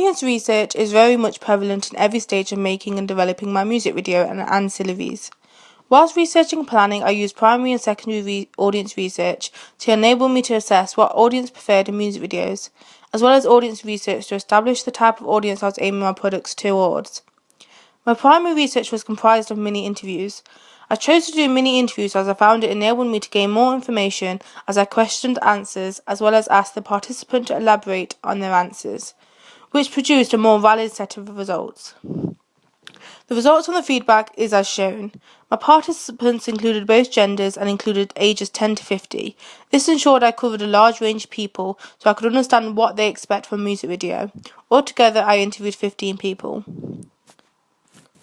Audience research is very much prevalent in every stage of making and developing my music video and ancillaries. Whilst researching and planning, I use primary and secondary audience research to enable me to assess what audience preferred in music videos, as well as audience research to establish the type of audience I was aiming my products towards. My primary research was comprised of mini interviews. I chose to do mini interviews as I found it enabled me to gain more information as I questioned answers, as well as asked the participant to elaborate on their answers, which produced a more valid set of results. The results from the feedback is as shown. My participants included both genders and included ages 10 to 50. This ensured I covered a large range of people so I could understand what they expect from a music video. Altogether, I interviewed 15 people.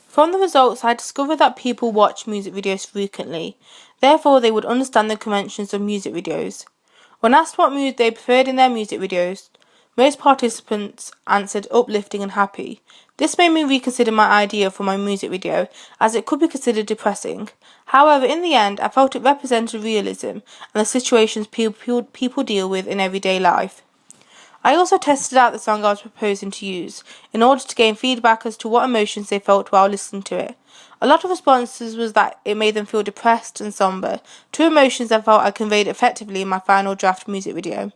From the results, I discovered that people watch music videos frequently. Therefore, they would understand the conventions of music videos. When asked what mood they preferred in their music videos, most participants answered uplifting and happy. This made me reconsider my idea for my music video, as it could be considered depressing. However, in the end, I felt it represented realism and the situations people deal with in everyday life. I also tested out the song I was proposing to use, in order to gain feedback as to what emotions they felt while listening to it. A lot of responses was that it made them feel depressed and somber, two emotions I felt I conveyed effectively in my final draft music video.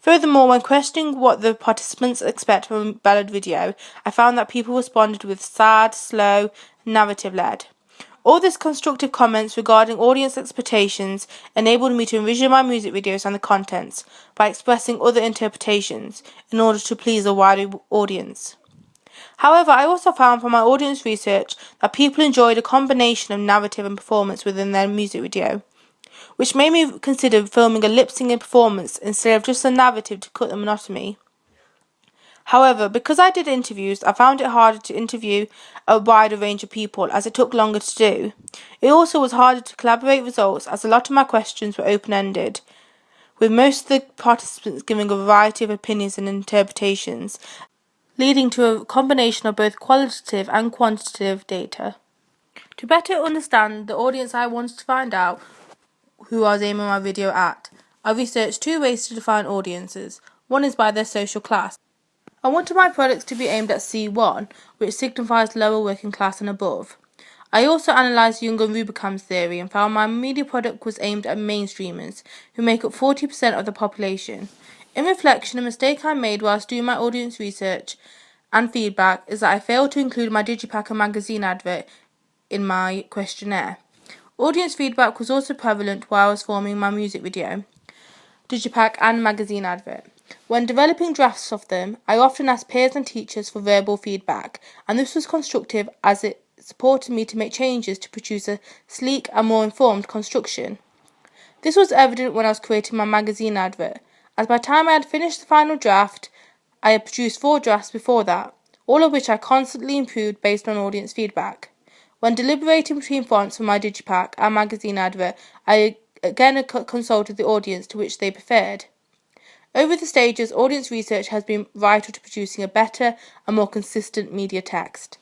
Furthermore, when questioning what the participants expect from a ballad video, I found that people responded with sad, slow, narrative-led. All these constructive comments regarding audience expectations enabled me to envision my music videos and the contents by expressing other interpretations in order to please a wider audience. However, I also found from my audience research that people enjoyed a combination of narrative and performance within their music video, which made me consider filming a lip-syncing performance instead of just a narrative to cut the monotony. However, because I did interviews, I found it harder to interview a wider range of people as it took longer to do. It also was harder to collaborate results as a lot of my questions were open-ended, with most of the participants giving a variety of opinions and interpretations, leading to a combination of both qualitative and quantitative data. To better understand the audience I wanted to find out who I was aiming my video at, I researched two ways to define audiences. One is by their social class. I wanted my products to be aimed at C1, which signifies lower working class and above. I also analysed Jung and Rubicam's theory and found my media product was aimed at mainstreamers, who make up 40% of the population. In reflection, a mistake I made whilst doing my audience research and feedback is that I failed to include my Digipack and magazine advert in my questionnaire. Audience feedback was also prevalent while I was forming my music video, Digipack and magazine advert. When developing drafts of them, I often asked peers and teachers for verbal feedback, and this was constructive as it supported me to make changes to produce a sleek and more informed construction. This was evident when I was creating my magazine advert, as by the time I had finished the final draft, I had produced 4 drafts before that, all of which I constantly improved based on audience feedback. When deliberating between fonts for my Digipack and magazine advert, I again consulted the audience to which they preferred. Over the stages, audience research has been vital to producing a better and more consistent media text.